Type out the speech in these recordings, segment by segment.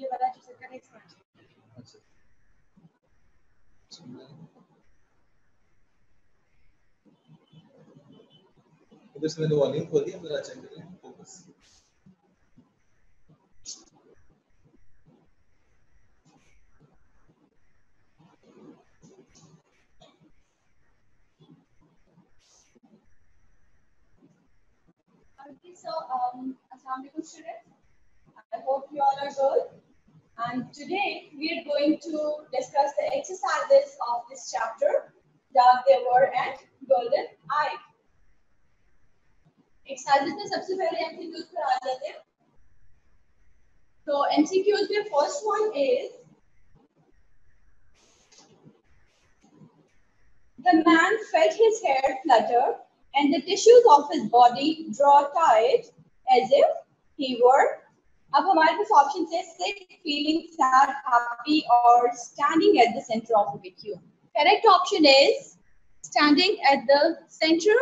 ये वाला जो से करेक्ट स्मार्ट। अच्छा उधर से मैंने वार्निंग खोल दिया, मेरा चेक कर लें focus. Okay, so Assalamualaikum students. I hope you all are good. And today we are going to discuss the exercises of this chapter, Dark Devar and Golden Eye. Exercises में सबसे पहले MCQs पर आ जाते हैं. So MCQs में first one is the man felt his hair flutter and the tissues of his body draw tight as if he were. अब हमारे पास ऑप्शन है sick, feeling sad, happy or standing at the center of a vacuum. Correct option is standing at the center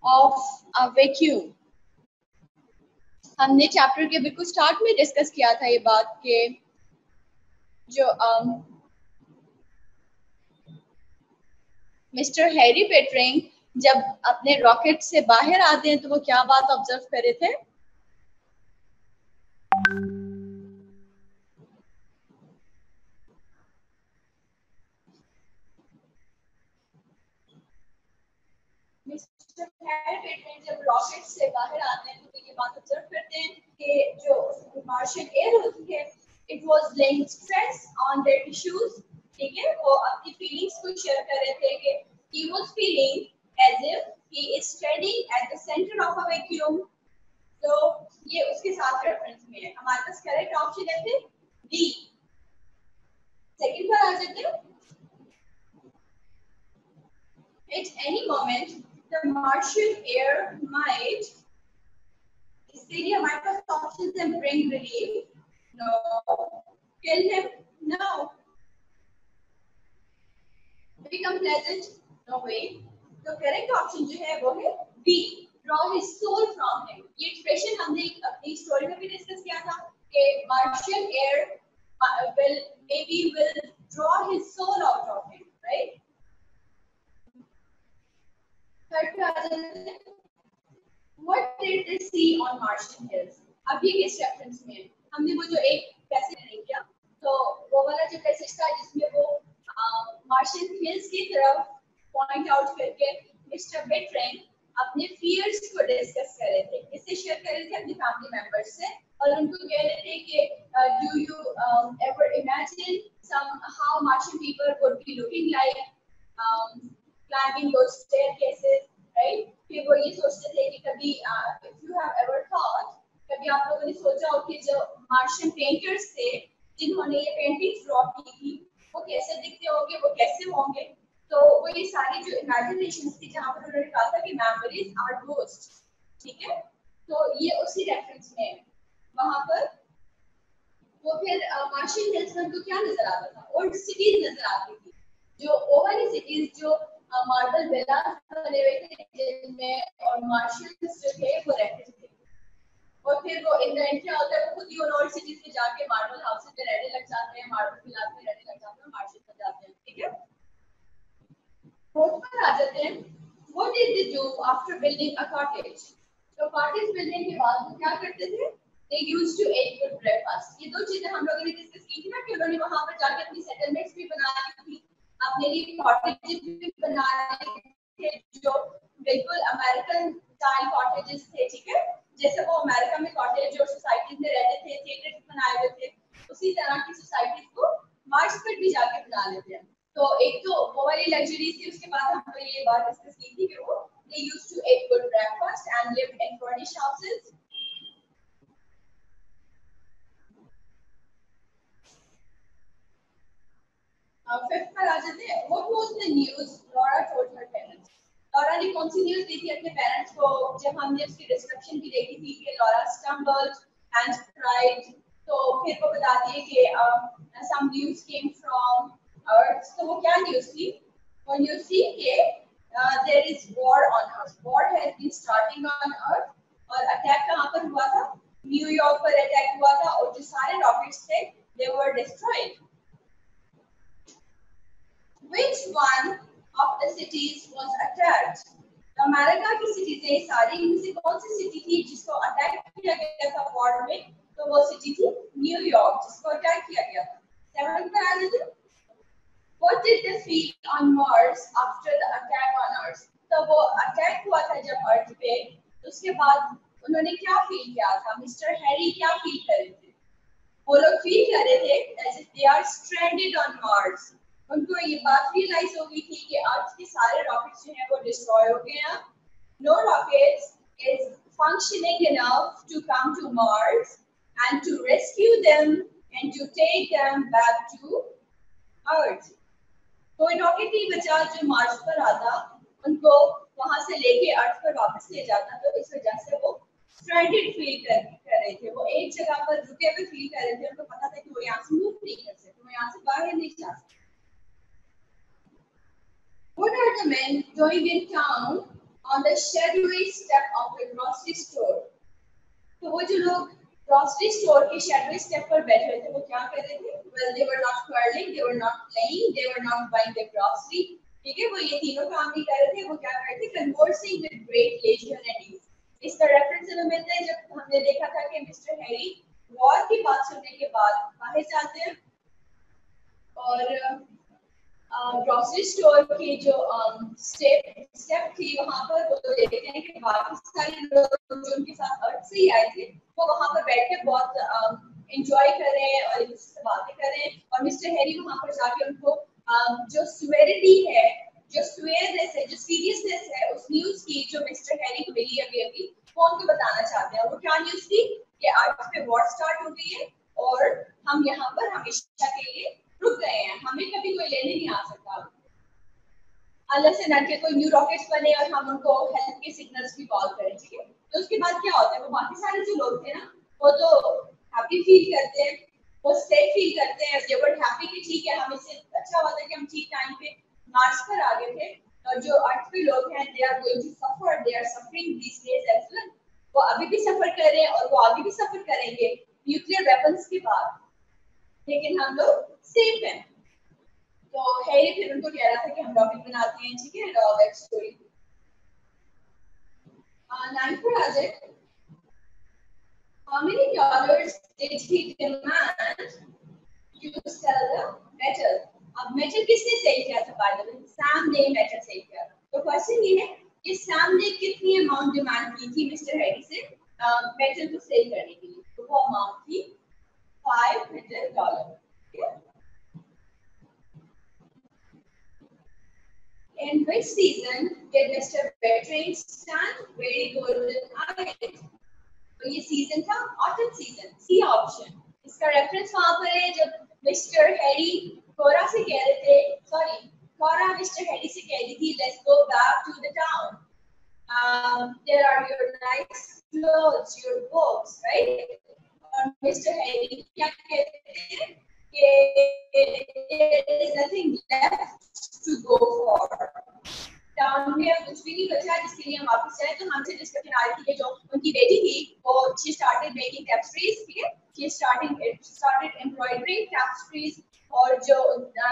of a vacuum. हमने chapter के बिल्कुल start में discuss किया था ये बात के जो मिस्टर हैरी पेट्रिंग जब अपने रॉकेट से बाहर आते हैं तो वो क्या बात ऑब्जर्व कर रहे थे? मिस्टर हैरी पेट्रिंग जब रॉकेट से बाहर आते हैं तो ये बात ऑब्जर्व करते हैं कि जो मार्शियन एयर होती है it was laying stress on their tissues. ठीक है, वो अपनी फीलिंग्स को शेयर कर रहे थे कि he was feeling as if he is standing at the center of a vacuum. तो ये उसके साथ रेफरेंस में है. हमारे पास करेक्ट ऑप्शन है फिर डी. सेकंड पर आ जाते हैं. At any moment the Martian air might. इसके लिए हमारे पास ऑप्शंस हैं bring relief, no, kill him, no, become pleasant, no way. तो करेक्ट ऑप्शन जो है वो है B, draw his soul from him. ये एक्सप्रेशन हमने अपनी स्टोरी में भी डिस्कस किया था कि Martian air will draw his soul out of him, right? Third पे आ जाते हैं. What did they see on Martian hills? अब ये किस रेफरेंस में है? हमने वो जो एक पैसेज नहीं किया तो वो वाला जो पैसेज था जिसमें वो मार्शियन हिल्स की तरफ पॉइंट आउट करके मिस्टर पेट्रिंग अपने फियर्स को डिस्कस कर रहे थे. इससे शेयर कर रहे थे अपने फैमिली मेंबर्स से और उनको कह रहे थे कि do you ever imagine somehow Martian people would be looking like climbing those staircases, right? फिर वो ये सोचते थे कि कभी if you have ever thought, कभी आप लोगों ने सोचा हो कि जो मार्शियन पेंटर्स थे जिन्होंने ये पेंटिंग्स ड्रॉ की थी वो कैसे दिखते होंगे, वो कैसे होंगे. तो वो ये सारी जो इमेजिनेशंस थी जहाँ पर उन्होंने कहा था कि मेमोरीज आर गोस्ट. ठीक है, तो ये उसी रेफरेंस में है. वहां पर वो फिर मार्शियन हिल्स में तो क्या नजर आता था? ओल्ड सिटीज नजर आती थी, जो ओवली सिटीज जो मार्बल विलास बने हुए थे जिनमें और मार्शियंस जो थे वो रहते थे. और फिर वो इन द एंड क्या होता है, खुद ही उन ओल्ड सिटीज में जाके मार्बल हाउसेस में रहने लग जाते हैं, मार्बल विलास में रहने लग जाते हैं, मार्शियंस बन जाते हैं. ठीक है, फोर्थ पर आ जाते हैं. What did they do after building a cottage? तो कॉटेज बिल्डिंग के बाद वो क्या करते थे? They used to eat good breakfast. ये दो चीजें हम लोगों ने डिस्कस की थी ना कि उन्होंने वहां पर जाके अपनी सेटलमेंट्स भी बनाई थी, अपने लिए कॉटेजेस भी बनाए थे जो बिल्कुल अमेरिकन स्टाइल कॉटेजेस थे. ठीक है, जैसे वो अमेरिका में कॉटेज और सोसाइटीज में रहते थे, थिएटर्स बनाए हुए थे, उसी तरह की सोसाइटीज को मार्स पर भी जाके बना लेते हैं. तो एक तो वो वाली लग्जरीज थी, उसके बाद हमने ये बात डिस्कस की थी कि वो they used to eat good breakfast and lived in furnished houses. Fifth पर आ जाते हैं. What was the news Laura told her parents? Laura ने कौन सी न्यूज़ दी थी अपने पेरेंट्स को जब हमने उसकी डिस्क्रिप्शन भी देखी थी कि लॉरा stumbled and cried. तो फिर वो बता दिए कि some news came from Earth. तो वो क्या न्यूज़ थी? वो न्यूज़ थी कि there is war on Earth. War has been starting on Earth. और अटैक कहाँ पर हुआ था? न्यूयॉर्क पर अटैक हुआ था और जो सारे रॉकेट्स थे they were destroyed. Which one of the cities was attacked? तो अमेरिका की सिटीज सारी इनमें से कौन सी सिटी थी जिसको अटैक किया गया था वॉर में? तो वो सिटी थी न्यूयॉर्क जिसको अटैक किया गया था। सेवंथ पे आ जाते हैं। What did they feel on Mars after the attack on Earth? तो वो अटैक हुआ था जब अर्थ पे, उसके बाद उन्होंने क्या फील किया था? मिस्टर हैरी क्या फील कर रहे थे? वो लोग फील कर रहे थे as if they are stranded on Mars. उनको ये बात रियलाइज हो गई थी कि अर्थ के सारे रॉकेट्स जो हैं वो डिस्ट्रॉय हो गए हैं. No rockets is functioning enough to come to Mars and to rescue them and to take them back to Earth. कोई रॉकेट नहीं बचा जो मार्स पर आता उनको वहां से लेके अर्थ पर वापस ले जाता, तो इस वजह से वो स्ट्रैंडेड फील कर रहे थे. वो एक जगह पर रुके हुए फील कर रहे थे. उनको पता था कि वो यहाँ से मूव नहीं कर सकते, वो यहाँ से बाहर नहीं जा सकते. What are the men doing in town on the shadowy step of the grocery store? तो वो जो लोग grocery store के shadowy step पर बैठे हुए थे वो क्या कर रहे थे? Well, they were not quarreling, they were not playing, they were not buying the grocery. ठीक है, वो ये तीनों काम नहीं कर रहे थे. वो क्या कर रहे थे? Conversing with great leisure and ease. इसका रेफरेंस हमें मिलता है जब हमने देखा था कि मिस्टर हैरी वॉर की बात सुनने के बाद बाहर जाते हैं और ग्रोसरी स्टोर की जो स्टेप थी वहां पर वो देखते हैं कि बाकी सारे लोग जो उनके साथ अर्थ से ही आए थे वो वहां पर बैठ के बहुत एंजॉय कर रहे हैं और एक दूसरे से बातें कर रहे हैं. और मिस्टर हैरी वहां पर जाके उनको जो सिवियरिटी है, जो स्वेयरनेस है, जो सीरियसनेस है उस न्यूज की जो मिस्टर हैरी को मिली अभी वो उनको बताना चाहते हैं. और वो क्या न्यूज थी कि अर्थ पे वॉर स्टार्ट हो गई है और हम यहाँ पर हमेशा के लिए रुक गए हैं. हमें कभी कोई लेने नहीं आ सकता अल्लाह से न के कोई न्यू रॉकेट्स बने और हम उनको हेल्प के सिग्नल्स भी कॉल करें. ठीक है, तो उसके बाद क्या होता है? वो बाकी सारे जो लोग थे ना वो तो हैप्पी फील करते हैं, वो सेफ फील करते हैं. दे वर हैप्पी कि ठीक है हम इससे अच्छा हुआ था कि हम ठीक टाइम पे मार्स पर आ गए थे. और जो अर्थ पे लोग हैं they are going to suffer, they are suffering this days as well. वो अभी भी सफर कर रहे हैं और वो आगे भी सफर करेंगे न्यूक्लियर वेपन्स के बाद, लेकिन हम लोग सेफ हैं. तो हैरी फिर उनको कह रहा था कि हम रॉकेट बनाते हैं. ठीक है, बैक स्टोरी 9 पर आ जाए. How many dollars did he demand to sell the metal? अब मेटल किसने सेल किया था? बाय द वे सैम ने मेटल सेल किया. तो क्वेश्चन ये है कि सैम ने कितनी अमाउंट डिमांड की थी मिस्टर हैरी से मेटल को सेल करने के लिए? तो वो अमाउंट थी $500. In which season did Mr. Bertrand stand very golden-eyed? तो ये सीजन था ऑटम सीजन, सी ऑप्शन. इसका रेफरेंस वहां पर है जब मिस्टर हैरी कोरा से कह रहे थे, सॉरी कोरा मिस्टर हैरी से कह रही थी let's go back to the town, there are your nice clothes, your books, right. और मिस्टर हैरी क्या कहते हैं कि there is nothing left to go for. Town में कुछ भी नहीं बचा जिसके लिए हम वापस जाए. तो हमसे डिस्कशन आ रही थी कि जो उनकी बेटी थी वो she started making tapestries. ठीक है, she started embroidering tapestries. और जो the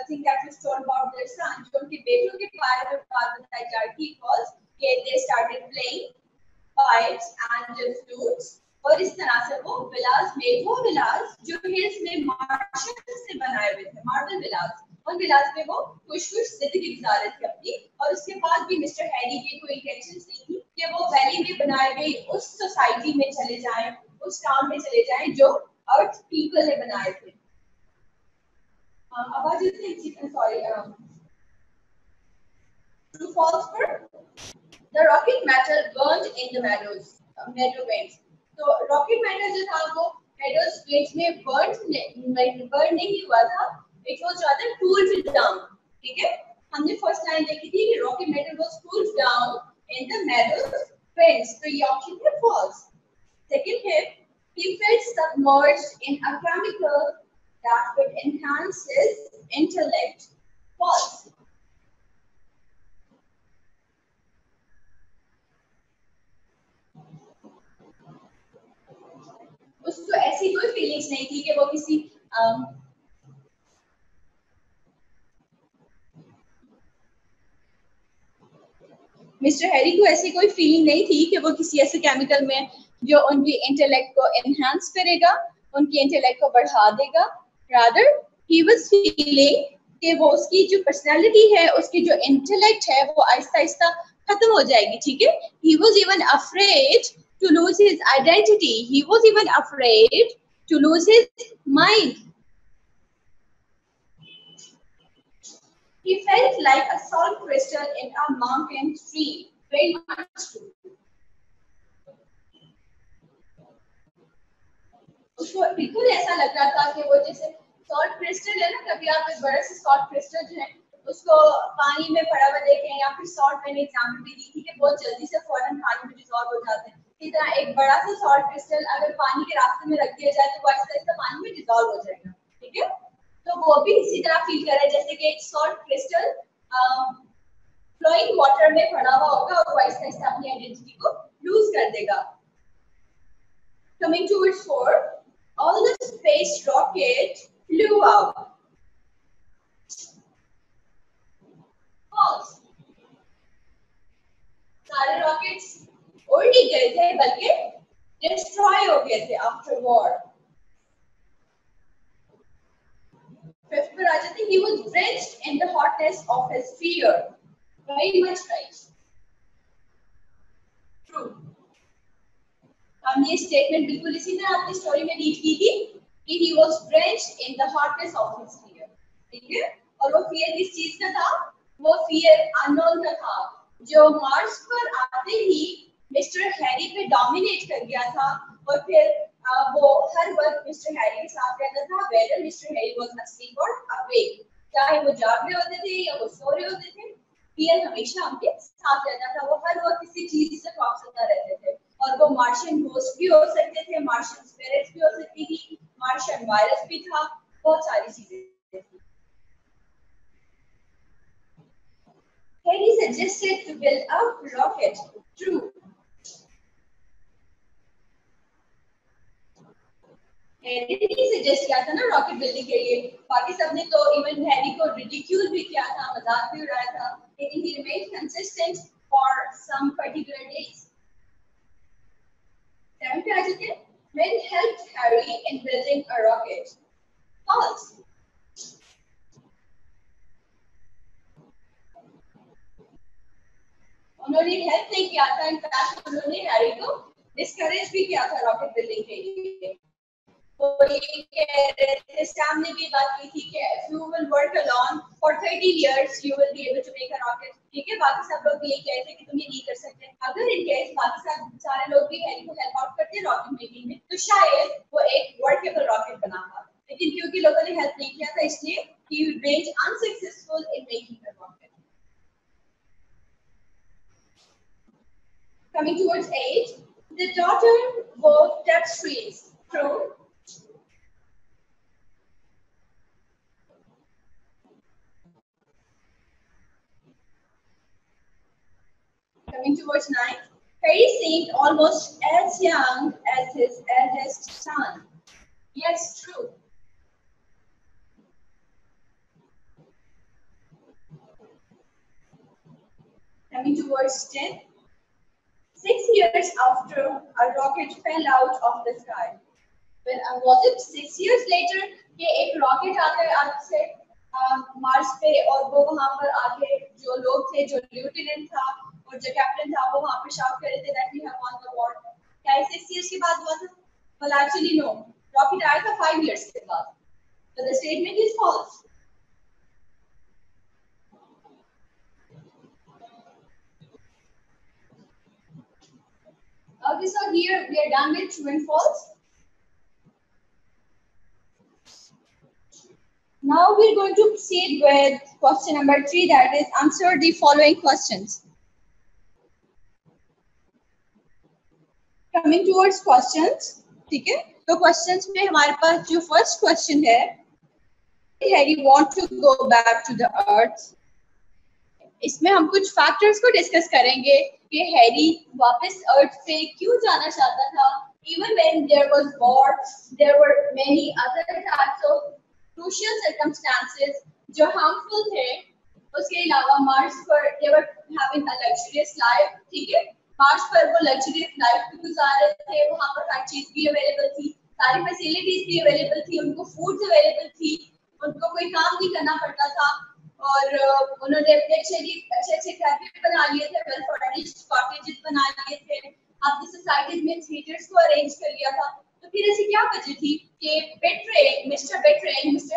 thing that was told about their son, जो उनके बेटों के बारे में बात बताई जा रही थी was कि they started playing pipes and flutes. और इस तरह से वो विलास में, वो विलास जो हिल्स में मार्शल से बनाए हुए थे, मार्बल विलास, उन विलास में वो खुश जिंदगी गुजार रहे थे अपनी. और उसके बाद भी मिस्टर हैरी की कोई इंटेंशंस नहीं थी कि वो वैली में बनाए गए उस सोसाइटी में चले जाएं, उस टाउन में चले जाएं जो अर्थ पीपल ने बनाए थे. आवाज सॉरी ट्रू फॉल्स पर the rocket metal burned in the meadow veins. तो रॉकेट मेटल जो था वो मेडोज वेन्स में बर्न नहीं हुआ था. It was rather cooled down. ठीक है, हमने फर्स्ट लाइन देखी थी कि rocket metal was cooled down in the meadow veins. तो ये ऑप्शन है फॉल्स. सेकंड है he felt submerged in a chemical that would enhance his intellect. False. Feelings नहीं थी कि वो किसी मिस्टर हैरी को ऐसी कोई फीलिंग नहीं थी कि वो किसी ऐसे केमिकल में जो उनकी इंटेलेक्ट को एनहांस करेगा, उनकी इंटेलेक्ट को बढ़ा देगा। रादर ही वाज फीलिंग कि वो उसकी जो पर्सनालिटी है, उसकी जो इंटेलेक्ट है, वो आहिस्ता आहिस्ता खत्म हो जाएगी। ठीक है, he was even afraid to lose his identity, he was even afraid to lose his mind. He felt like a salt crystal in a mountain stream. Very much true. उसको बिल्कुल ऐसा लग रहा था कि वो जैसे सॉल्ट क्रिस्टल है ना, कभी आप एक बड़ा सा सॉल्ट क्रिस्टल जो है उसको पानी में पड़ा हुआ देखें, या फिर सॉल्ट मैंने एग्जाम्पल भी दी थी कि बहुत जल्दी से फौरन पानी में डिसॉल्व हो जाते हैं। इसी तरह एक बड़ा सा सॉल्ट क्रिस्टल अगर पानी के रास्ते में रख दिया जाए तो वो आहिस्ता आहिस्ता पानी में डिसॉल्व हो जाएगा। ठीक है, तो वो भी इसी तरह फील कर रहे हैं जैसे कि एक सॉल्ट क्रिस्टल फ्लोइंग वाटर में पड़ा हुआ होगा और वो आहिस्ता आहिस्ता अपनी आइडेंटिटी को लूज कर देगा। Coming towards 4, all the space rocket flew out. False. सारे रॉकेट्स उड़ नहीं गए थे बल्कि डिस्ट्रॉय हो गए थे आफ्टर वॉर। फिफ्थ पर आ जाते, he was drenched in the hotness of his fear. Very much right. True. हमने स्टेटमेंट बिल्कुल इसी तरह अपनी स्टोरी में रीड की थी कि he was drenched in the hotness of his fear. ठीक है, और वो फियर किस चीज का था? वो फियर अननोन का था, जो मार्स पर आते ही मिस्टर हैरी पे डोमिनेट कर गया था और फिर वो हर वक्त मिस्टर हैरी के साथ रहता था, whether mister Harry was asleep or awake, चाहे वो जाग रहे होते थे या वो सो रहे होते थे, फियर हमेशा उनके साथ रहता था। वो हर वक्त किसी चीज से खौफजदा रहते थे, और वो मार्शियन घोस्ट भी हो सकते थे, मार्शियन स्पिरिट्स भी हो सकती थी, मार्शियन वायरस भी था, बहुत सारी चीजें थी। Harry suggested to build a rocket. True. Harry ने सजेस्ट किया था ना रॉकेट बिल्डिंग के लिए, बाकी सबने तो इवन हैरी को रिडिक्यूल भी किया था, मजाक भी उड़ाया था, लेकिन he remained consistent for some particular days. Seven पे आ जाते हैं, men helped Harry in building a rocket. False. उन्होंने हेल्प नहीं किया था, इनफैक्ट उन्होंने हैरी को डिस्करेज भी किया था रॉकेट बिल्डिंग के लिए। तो ये कह रहे थे, सैम ने भी बात की थी कि if you will work alone for 30 years you will be able to make a rocket. ठीक है, बाकी सब लोग भी यही कहते हैं कि तुम ये नहीं कर सकते। अगर इन केस बाकी सब सारे लोग भी हैरी को हेल्प आउट करते रॉकेट मेकिंग में, तो शायद वो एक वर्केबल रॉकेट बना पाता, लेकिन क्योंकि लोगों ने हेल्प नहीं किया था इसलिए he remained unsuccessful in making a rocket. Coming towards 8, the daughter wove tapestries. True. Coming towards 9, Harry seemed almost as young as his eldest son. Yes, true. Coming towards 10, 6 years after a rocket fell out of the sky. Well, was it 6 years later कि एक rocket आता है अर्थ से Mars पे, और वो वहां पर आके जो लोग थे, जो लेफ्टिनेंट था और जो कैप्टन था, वो वहां पे शाउट कर रहे थे that we have won the war. क्या 6 years के बाद हुआ था? Well, actually no. रॉकेट आया था 5 years के बाद. So the statement is false. Okay, so here we are done with true and false. Now we're going to proceed with question number 3, that is answer the following questions. Coming towards questions, ठीक है, तो questions में हमारे पास जो first question है, Harry want to go back to the earth. इसमें हम कुछ फैक्टर्स को डिस्कस करेंगे कि हैरी वापस अर्थ पे क्यों जाना चाहता था। Even when there was war, there were many other types of crucial circumstances जो harmful थे। उसके अलावा मार्स पर they were having a luxurious life, ठीक है। मार्स पर वो luxurious life भी गुजार रहे थे, वहाँ पर हर चीज भी अवेलेबल थी, सारी फैसिलिटीज भी अवेलेबल थी, उनको फूड्स अवेलेबल थी, उनको कोई काम नहीं करना पड़ता था और उन्होंने अपने अच्छे अच्छे घर भी बना लिए थे, वेल फर्निश्ड कॉटेजेस बना लिए थे, अपनी सोसाइटीज में थिएटर्स को अरेंज कर लिया था। तो फिर ऐसी क्या वजह थी कि मिस्टर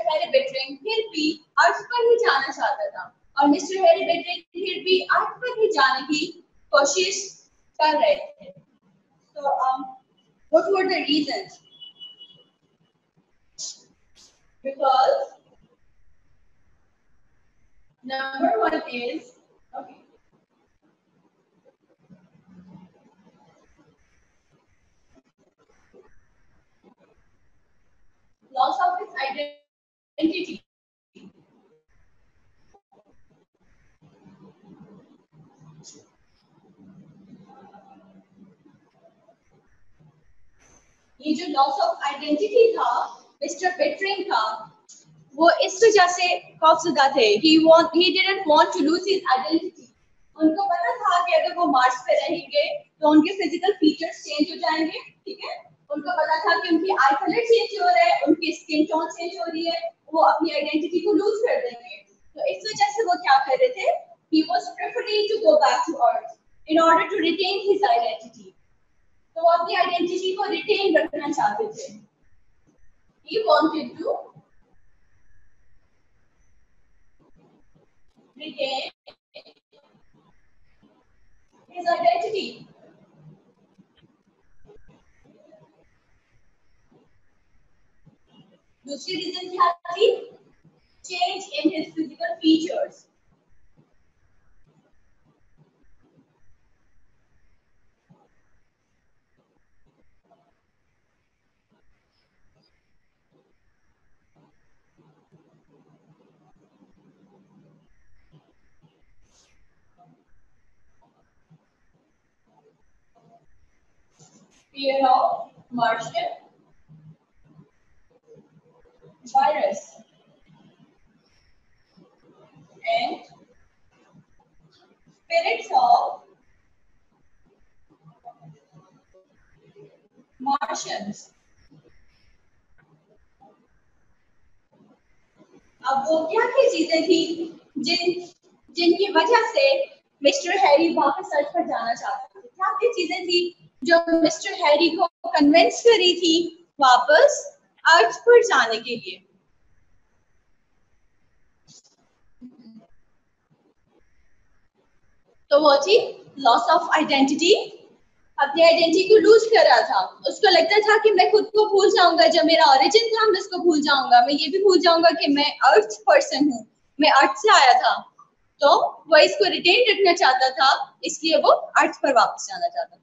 हैरी बेटरिंग फिर भी अर्थ पर ही जाना चाहता था और मिस्टर हैरी बेटरिंग फिर भी अर्थ पर ही जाने की कोशिश कर रहे थे। तो what were the reasons? Because number one is, okay, loss of its identity. ये जो लॉस ऑफ आइडेंटिटी था मिस्टर बेटरिंग का, वो इस वजह से खौफजदा थे। he didn't want to lose his identity. उनको पता था कि अगर वो मार्स पे रहेंगे तो उनके फिजिकल फीचर्स चेंज हो जाएंगे, ठीक है। उनको पता था कि उनकी आई कलर चेंज हो रहा है, उनकी स्किन टोन चेंज हो रही है, वो अपनी आइडेंटिटी को लूज कर देंगे। तो इस वजह से वो क्या कर रहे थे, he was preferring to go back to earth in order to retain his identity. तो वो अपनी आइडेंटिटी को रिटेन रखना चाहते थे। He wanted to retain his identity. दूसरी रीजन क्या थी, change in his physical features. Fear of Martian virus and spirits of Martians. अब वो क्या क्या चीजें थी जिनकी वजह से मिस्टर हैरी वापस अर्थ पर जाना चाहते थे? क्या क्या चीजें थी जो मिस्टर हैरी को कन्विंस करी थी वापस अर्थ पर जाने के लिए? तो वो थी लॉस ऑफ आइडेंटिटी। अपनी आइडेंटिटी को लूज कर रहा था, उसको लगता था कि मैं खुद को भूल जाऊंगा, जब मेरा ओरिजिन था मैं उसको भूल जाऊंगा, मैं ये भी भूल जाऊंगा कि मैं अर्थ पर्सन हूँ, मैं अर्थ से आया था। तो वो इसको रिटेन रखना चाहता था, इसलिए वो अर्थ पर वापस जाना चाहता था।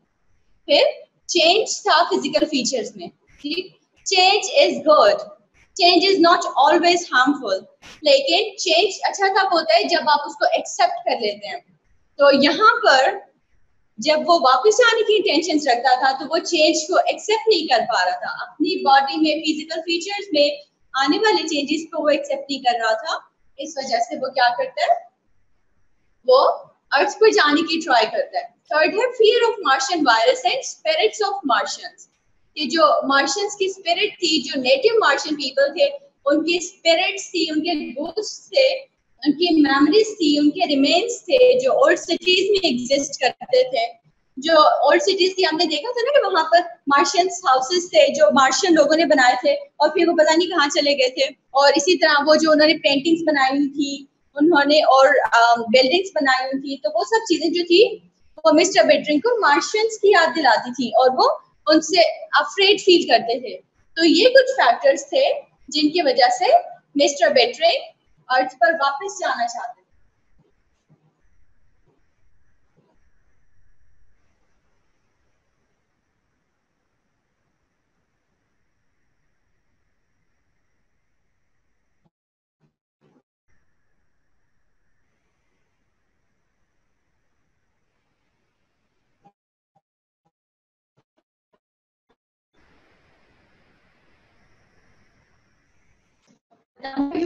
फिर चेंज था फिजिकल फीचर्स में, ठीक। Change is good, change is not always harmful, लेकिन चेंज अच्छा तब होता है जब आप उसको एक्सेप्ट कर लेते हैं। तो यहाँ पर जब वो वापस आने की इंटेंशंस रखता था तो वो चेंज को एक्सेप्ट नहीं कर पा रहा था, अपनी बॉडी में फिजिकल फीचर्स में आने वाले चेंजेस को वो एक्सेप्ट नहीं कर रहा था। इस वजह से वो क्या करता है, वो अर्थ पर जाने की ट्राई करता है। थर्ड है fear of Martian virus and spirits of Martians. ये जो मार्शियंस की स्पिरिट थी, जो नेटिव मार्शियन पीपल थे, उनकी स्पिरिट्स थी, उनके गोस्ट्स थे, उनकी मेमोरीज थी, उनके रिमेन्स थे जो ओल्ड सिटीज में एग्जिस्ट करते थे। जो ओल्ड सिटीज थी, हमने देखा था ना कि वहां पर मार्शियंस हाउसेस थे जो मार्शियन लोगों ने बनाए थे और फिर वो पता नहीं कहाँ चले गए थे। और इसी तरह वो जो उन्होंने पेंटिंग्स बनाई हुई थी उन्होंने और बिल्डिंग्स बनाई हुई थी, तो वो सब चीजें जो थी वो मिस्टर बेटरिंग को मार्शियंस की याद दिलाती थी और वो उनसे अफ्रेड फील करते थे। तो ये कुछ फैक्टर्स थे जिनकी वजह से मिस्टर बेटरिंग अर्थ पर वापस जाना चाहते थे।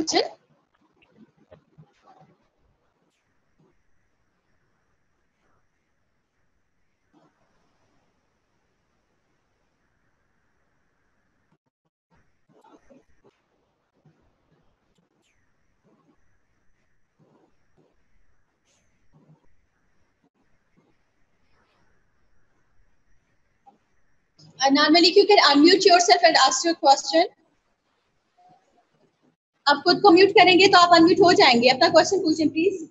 Question? Adnan Malik, you can unmute yourself and ask your question. आप खुद को म्यूट करेंगे तो आप अनम्यूट हो जाएंगे. अपना क्वेश्चन पूछें प्लीज.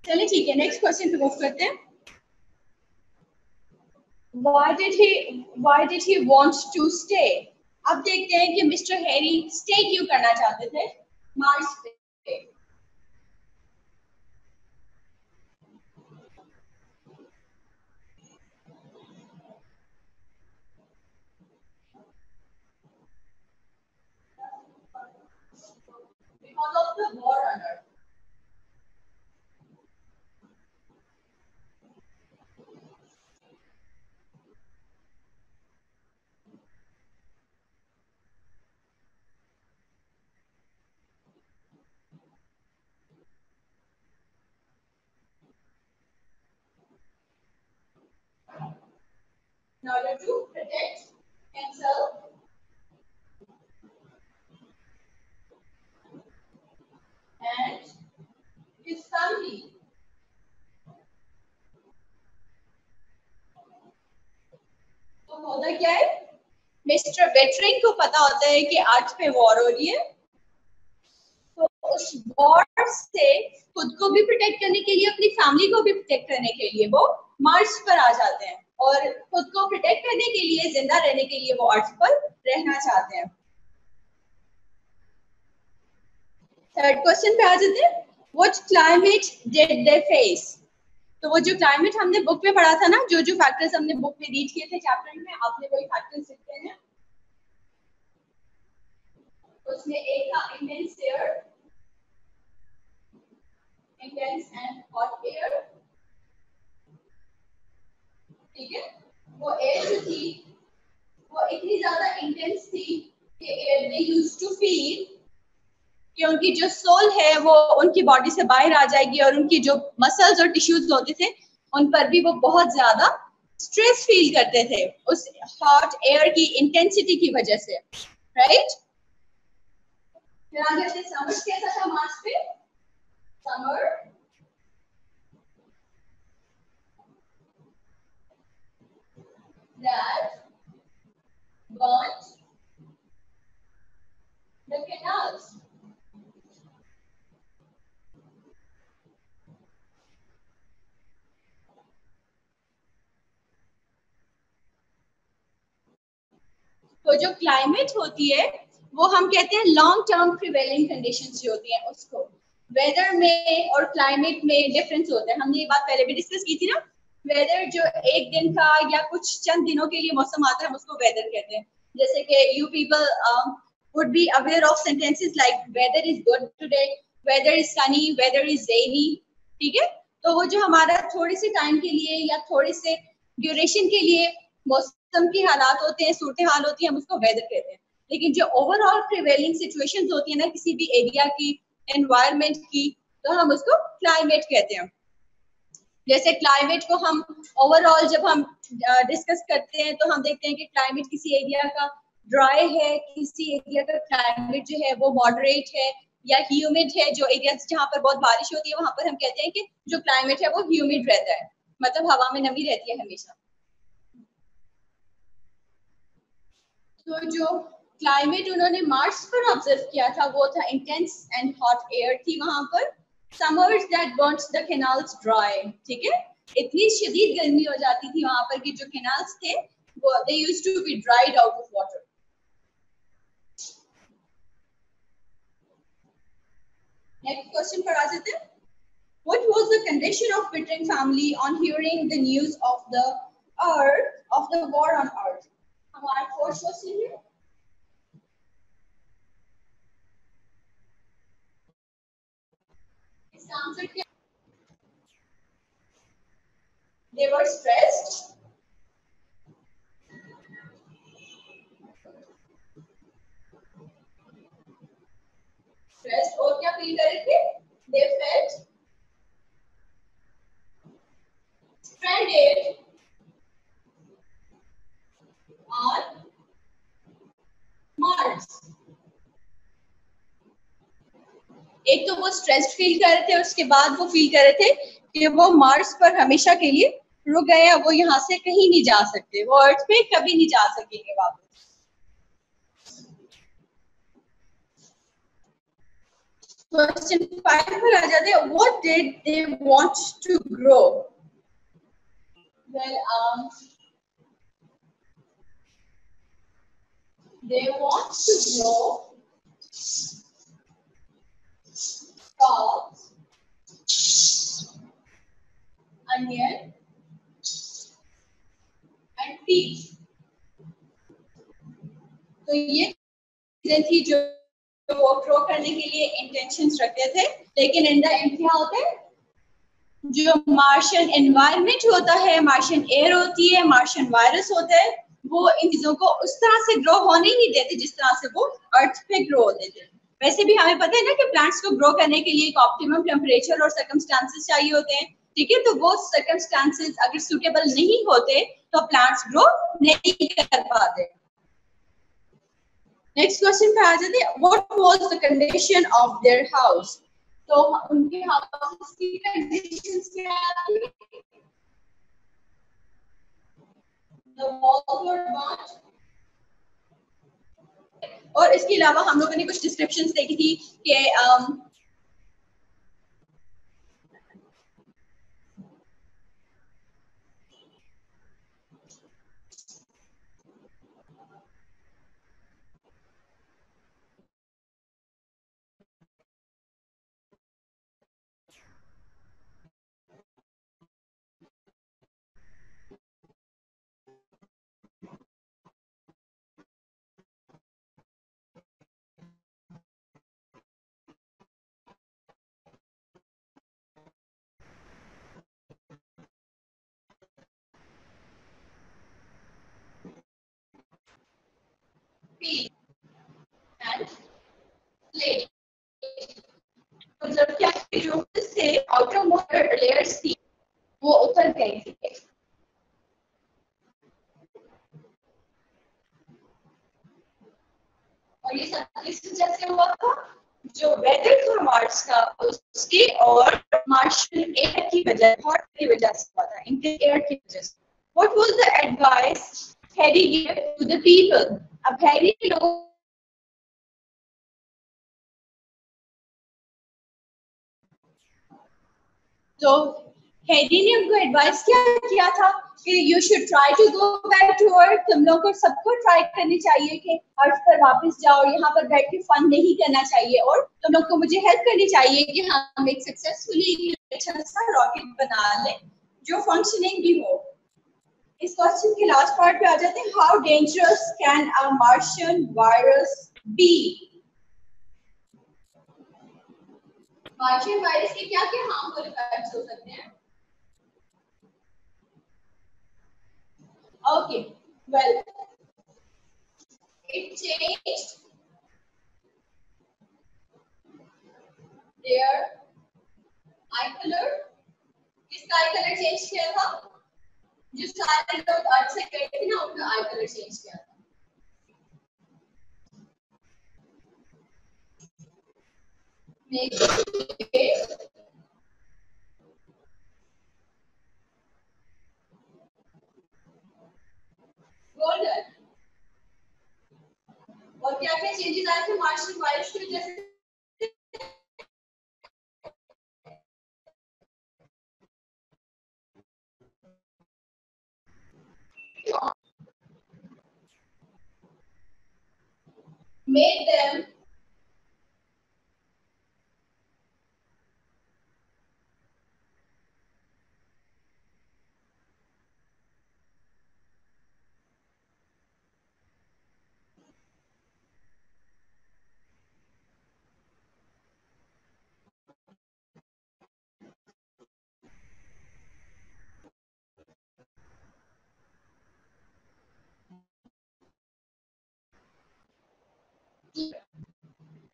चलिए ठीक है, नेक्स्ट क्वेश्चन पे मूव करते हैं. Why did he want to stay? अब देखते हैं कि मिस्टर हैरी स्टे क्यों करना चाहते थे मार्स पे. Because of the war on Earth. In order to protect himself and his family. तो होता क्या है, मिस्टर वेटरिंग को पता होता है कि अर्थ पे वॉर हो रही है, तो उस वॉर से खुद को भी प्रोटेक्ट करने के लिए, अपनी फैमिली को भी प्रोटेक्ट करने के लिए वो मार्स पर आ जाते हैं और खुद को प्रोटेक्ट करने के लिए, जिंदा रहने के लिए वो अर्थ पर रहना चाहते हैं. थर्ड क्वेश्चन पे आ जाते हैं. What climate did they face? तो वो जो क्लाइमेट हमने बुक में पढ़ा था ना, जो जो फैक्टर्स हमने बुक में रीड किए थे चैप्टर में, आपने वही फैक्टर्स लिखते हैं. उसमें एक था intense air, intense and hot air. ठीक है, वो एयर जो थी वो इतनी ज्यादा इंटेंस थी कि air they used to feel कि उनकी जो सोल है वो उनकी बॉडी से बाहर आ जाएगी और उनकी जो मसल्स और टिश्यूज होते थे उन पर भी वो बहुत ज्यादा स्ट्रेस फील करते थे उस हॉट एयर की इंटेंसिटी की वजह से. राइट? फिर आगे से समर कैसा था मार्स पे? Summer that burnt the canals. तो जो क्लाइमेट होती है वो हम कहते हैं लॉन्ग टर्म प्रिवेलिंग कंडीशंस जो होती हैं उसको. वेदर में और क्लाइमेट में डिफरेंस होता है. हमने ये बात पहले भी डिस्कस की थी ना. वेदर जो एक दिन का या कुछ चंद दिनों के लिए मौसम आता है हम उसको वेदर कहते हैं. जैसे कि you people would be aware of sentences like weather is good today, weather is sunny, weather is rainy. ठीक है, तो वो जो हमारा थोड़ी सी टाइम के लिए या थोड़े से ड्यूरेशन के लिए मौसम की हालात होते हैं, सूरत हाल होती है, हम उसको वेदर कहते हैं. लेकिन जो ओवरऑल प्रिवेलिंग सिचुएशंस होती है ना किसी भी एरिया की, एनवायरनमेंट की, तो हम उसको क्लाइमेट कहते हैं. जैसे क्लाइमेट को हम ओवरऑल जब हम डिस्कस करते हैं तो हम देखते हैं कि क्लाइमेट किसी एरिया का ड्राई है, किसी एरिया का क्लाइमेट जो है वो मॉडरेट है या ह्यूमिड है. जो एरिया जहाँ पर बहुत बारिश होती है वहां पर हम कहते हैं कि जो क्लाइमेट है वो ह्यूमिड रहता है, मतलब हवा में नमी रहती है हमेशा. तो जो क्लाइमेट उन्होंने मार्स पर ऑब्जर्व किया था वो था इंटेंस एंड हॉट एयर थी वहां पर. Summers that Burns the canals dry. ठीक है, इतनी शदीद गर्मी हो जाती थी वहां पर कि जो कैनाल्स थे वो they used to be dried out of water. Next question पर आ जाते हैं. What was the condition of Pittering family on hearing the news of the war on Earth? हमारा फोर्थ क्वेश्चन है. इसका आंसर क्या? They were stressed. एक तो वो स्ट्रेस्ड फील कर रहे थे, उसके बाद वो फील कर रहे थे कि वो मार्स पर हमेशा के लिए रुक गए हैं, वो यहाँ से कहीं नहीं जा सकते, वो अर्थ पे कभी नहीं जा सकेंगे वापस। क्वेश्चन 5 पर आ जाते हैं, what did they want to grow? Well they want to grow crops, onion and peas. तो ये चीजें थी जो वो ग्रो करने के लिए इंटेंशंस रखते थे, लेकिन इन द एंड क्या होता है, जो मार्शियन एनवायरनमेंट होता है, मार्शियन एयर होती है, मार्शियन वायरस होता है, वो इन चीजों को उस तरह से ग्रो होने ही नहीं देते जिस तरह से वो अर्थ पे ग्रो होते थे। वैसे भी हमें पता है ना कि प्लांट्स को ग्रो करने के लिए एक ऑप्टिमम टेम्परेचर और सर्कमस्टांसेस चाहिए होते हैं, ठीक है, तो वो सर्कमस्टांसेस अगर सुटेबल नहीं होते तो प्लांट्स ग्रो नहीं कर पाते। नेक्स्ट क्वेश्चन पे आ जाते हैं, what was the condition of their house? तो उनके हाउस की कंडीशंस क्या थी? द वॉल्स वर burnt, और इसके अलावा हम लोगों ने कुछ डिस्क्रिप्शंस देखी थी कि मतलब क्या जो से आउटर मोस्ट लेयर्स थी वो उतर गई थी, और ये सब किस वजह से हुआ था? जो वेदर था मार्स का उसकी और मार्शियन एयर की वजह, हॉट की वजह से हुआ था, इनके एयर की वजह से। What was the advice Harry give to the people? अब हैरी लोगों तो हैरी ने उनको एडवाइस क्या किया था कि you should try to go back to earth, तुम लोग को सबको ट्राई करनी चाहिए कि अर्थ पर वापस जाओ, यहाँ पर बैठ के फन नहीं करना चाहिए, और तुम लोग को मुझे हेल्प करनी चाहिए कि हम एक सक्सेसफुली अच्छा सा रॉकेट बना लें जो फंक्शनिंग भी हो। इस क्वेश्चन के लास्ट पार्ट पे आ जाते हैं, how dangerous can a Martian virus be? Martian virus के क्या क्या हार्मफुल इफेक्ट्स हो सकते हैं? Okay, well, it changed their eye color. किसका आई कलर चेंज किया था? जो सारे लोग अर्थ से गए थे ना, उनका आई कलर चेंज किया था। गोल्डन। और क्या क्या चेंजेस आए थे मार्शियन वायरस की वजह से? Made them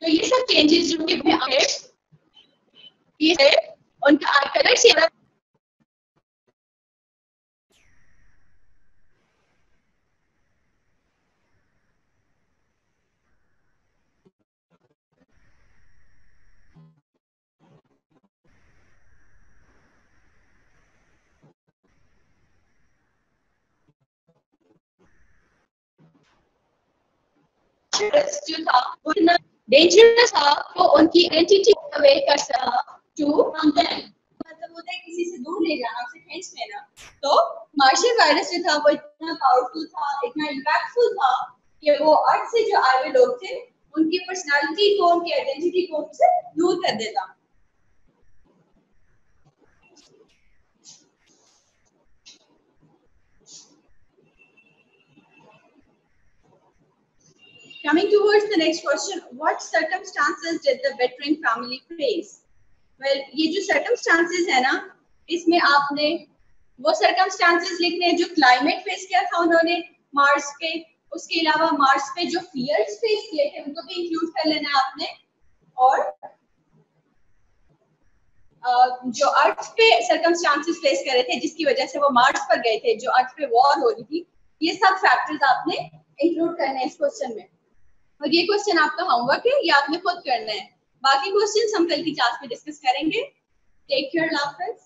तो ये सब चेंजेस जो कि आए, ये उनका आई कलर से जो था वो इतना डेंजरस था तो उनकी आइडेंटिटी अवे कर सका टू मतलब होता है किसी से दूर ले जाना, उसे खींच लेना। तो मार्शियल वायरस जो था वो इतना पावरफुल था, इतना इम्पैक्टफुल था कि वो अर्थ से जो आए हुए लोग थे उनकी पर्सनालिटी को, उनकी आइडेंटिटी को उनसे दूर कर देता। Coming towards the next question, what circumstances did the Bettering family face? Well, ये जो circumstances है ना, इसमें आपने वो circumstances लिखने जो climate face किया था उन्होंने मार्स पे, उसके अलावा मार्स पे जो fears face किए थे उनको भी include कर लेना है आपने, और जो अर्थ पे circumstances face कर रहे थे जिसकी वजह से वो मार्स पर गए थे, जो अर्थ पे वॉर हो रही थी, ये सब फैक्टर्स आपने इंक्लूड करने हैं इस क्वेश्चन में। और ये क्वेश्चन आपका होमवर्क है, ये आपने खुद करना है। बाकी क्वेश्चंस हम कल की क्लास में डिस्कस करेंगे। टेक केयर, अल्लाह हाफिज़।